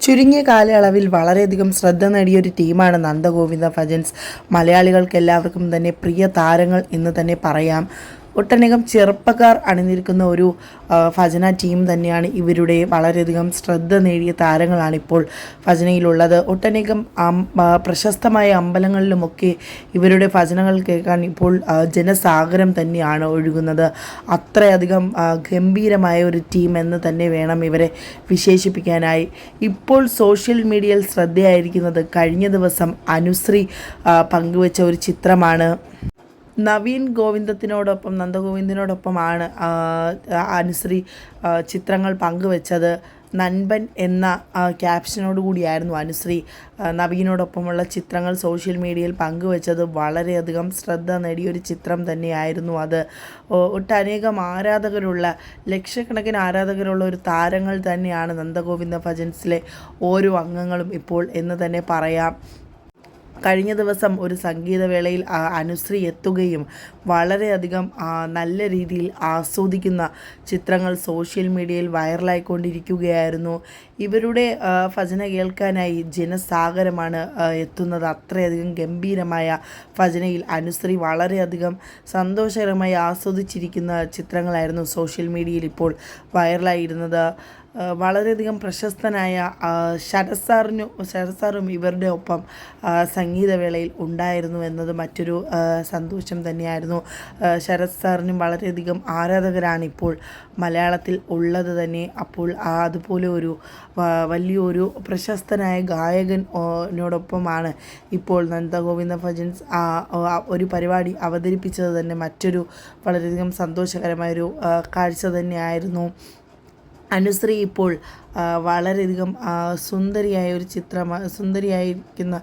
ചുരുങ്ങിയ കാലയളവിൽ വളരെയധികം ശ്രദ്ധ നേടിയൊരു ടീമാണ് നന്ദഗോവിന്ദ ഭജൻസ്. മലയാളികൾക്ക് എല്ലാവർക്കും തന്നെ പ്രിയ താരങ്ങൾ എന്ന് തന്നെ പറയാം. ഒട്ടനേകം ചെറുപ്പക്കാർ അണിനിരക്കുന്ന ഒരു ഭജന ടീം തന്നെയാണ് ഇവരുടെ. വളരെയധികം ശ്രദ്ധ നേടിയ താരങ്ങളാണ് ഇപ്പോൾ ഭജനയിലുള്ളത്. ഒട്ടനേകം പ്രശസ്തമായ അമ്പലങ്ങളിലുമൊക്കെ ഇവരുടെ ഭജനകൾ കേൾക്കാൻ ഇപ്പോൾ ജനസാഗരം തന്നെയാണ് ഒഴുകുന്നത്. അത്രയധികം ഗംഭീരമായ ഒരു ടീം എന്ന് തന്നെ വേണം ഇവരെ വിശേഷിപ്പിക്കാനായി. ഇപ്പോൾ സോഷ്യൽ മീഡിയയിൽ ശ്രദ്ധയായിരിക്കുന്നത് കഴിഞ്ഞ ദിവസം അനുശ്രീ പങ്കുവച്ച ഒരു ചിത്രമാണ്. നവീൻ ഗോവിന്ദത്തിനോടൊപ്പം നന്ദഗോവിന്ദനോടൊപ്പമാണ് അനുശ്രീ ചിത്രങ്ങൾ പങ്കുവച്ചത്. നൻപൻ എന്ന ക്യാപ്ഷനോട് കൂടിയായിരുന്നു അനുശ്രീ നവീനോടൊപ്പമുള്ള ചിത്രങ്ങൾ സോഷ്യൽ മീഡിയയിൽ പങ്കുവച്ചത്. വളരെയധികം ശ്രദ്ധ നേടിയൊരു ചിത്രം തന്നെയായിരുന്നു അത്. ഒട്ടനേകം ആരാധകരുള്ള, ലക്ഷക്കണക്കിന് ആരാധകരുള്ള ഒരു താരങ്ങൾ തന്നെയാണ് നന്ദഗോവിന്ദ ഭജൻസിലെ ഓരോ അംഗങ്ങളും ഇപ്പോൾ എന്ന് തന്നെ പറയാം. കഴിഞ്ഞ ദിവസം ഒരു സംഗീതവേളയിൽ അനുശ്രീ എത്തുകയും വളരെയധികം നല്ല രീതിയിൽ ആസ്വദിക്കുന്ന ചിത്രങ്ങൾ സോഷ്യൽ മീഡിയയിൽ വൈറലായിക്കൊണ്ടിരിക്കുകയായിരുന്നു. ഇവരുടെ ഭജന കേൾക്കാനായി ജനസാഗരമാണ് എത്തുന്നത്. അത്രയധികം ഗംഭീരമായ ഭജനയിൽ അനുശ്രീ വളരെയധികം സന്തോഷകരമായി ആസ്വദിച്ചിരിക്കുന്ന ചിത്രങ്ങളായിരുന്നു സോഷ്യൽ മീഡിയയിൽ ഇപ്പോൾ വൈറലായിരുന്നത്. വളരെയധികം പ്രശസ്തനായ ശരത് സാറും ഇവരുടെ ഒപ്പം സംഗീതവേളയിൽ ഉണ്ടായിരുന്നു എന്നത് മറ്റൊരു സന്തോഷം തന്നെയായിരുന്നു. ശരത് സാറിനും വളരെയധികം ആരാധകരാണ് ഇപ്പോൾ മലയാളത്തിൽ ഉള്ളത് തന്നെ. അപ്പോൾ അതുപോലെ ഒരു വലിയൊരു പ്രശസ്തനായ ഗായകനോടൊപ്പമാണ് ഇപ്പോൾ നന്ദഗോവിന്ദ ഭജൻസ് ഒരു പരിപാടി അവതരിപ്പിച്ചത് തന്നെ മറ്റൊരു വളരെയധികം സന്തോഷകരമായൊരു കാഴ്ച തന്നെയായിരുന്നു. അനുശ്രീ ഇപ്പോൾ വളരെയധികം സുന്ദരിയായിരിക്കുന്ന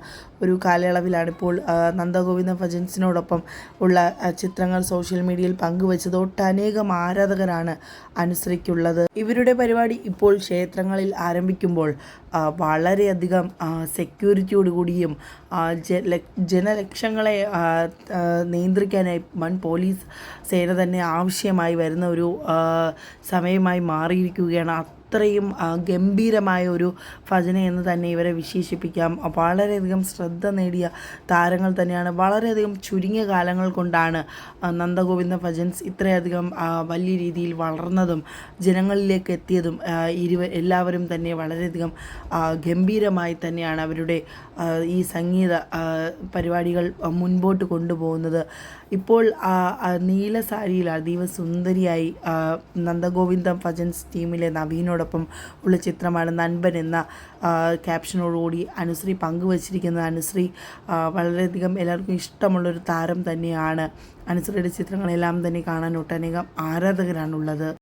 ഒരു കാലയളവിലാണിപ്പോൾ നന്ദഗോവിന്ദ ഭജൻസിനോടൊപ്പം ഉള്ള ചിത്രങ്ങൾ സോഷ്യൽ മീഡിയയിൽ പങ്കുവച്ചത്. ഒട്ടനേകം ആരാധകരാണ് അനുശ്രീക്കുള്ളത്. ഇവരുടെ പരിപാടി ഇപ്പോൾ ക്ഷേത്രങ്ങളിൽ ആരംഭിക്കുമ്പോൾ വളരെയധികം സെക്യൂരിറ്റിയോടുകൂടിയും ജനലക്ഷങ്ങളെ നിയന്ത്രിക്കാനായി വൻ പോലീസ് സേന തന്നെ ആവശ്യമായി വരുന്ന ഒരു സമയമായി മാറിയിരിക്കുകയാണ്. അത്രയും ഗംഭീരമായ ഒരു ഭജന എന്ന് തന്നെ ഇവരെ വിശേഷിപ്പിക്കാം. വളരെയധികം ശ്രദ്ധ നേടിയ താരങ്ങൾ തന്നെയാണ്. വളരെയധികം ചുരുങ്ങിയ കാലങ്ങൾ കൊണ്ടാണ് നന്ദഗോവിന്ദ ഭജൻസ് ഇത്രയധികം വലിയ രീതിയിൽ വളർന്നതും ജനങ്ങളിലേക്ക് എത്തിയതും. എല്ലാവരും തന്നെ വളരെയധികം ഗംഭീരമായി തന്നെയാണ് അവരുടെ ഈ സംഗീത പരിപാടികൾ മുൻപോട്ട് കൊണ്ടുപോകുന്നത്. ഇപ്പോൾ നീല സാരിയിൽ അതീവ സുന്ദരിയായി നന്ദഗോവിന്ദ ഭജൻസ് ടീമിലെ നവീനോടൊപ്പം ഉള്ള ചിത്രമാണ് നൻപൻ എന്ന ക്യാപ്ഷനോടുകൂടി അനുശ്രീ പങ്കുവച്ചിരിക്കുന്നത്. അനുശ്രീ വളരെയധികം എല്ലാവർക്കും ഇഷ്ടമുള്ളൊരു താരം തന്നെയാണ്. അനുശ്രീയുടെ ചിത്രങ്ങളെല്ലാം തന്നെ കാണാൻ ഒട്ടനേകം ആരാധകരാണുള്ളത്.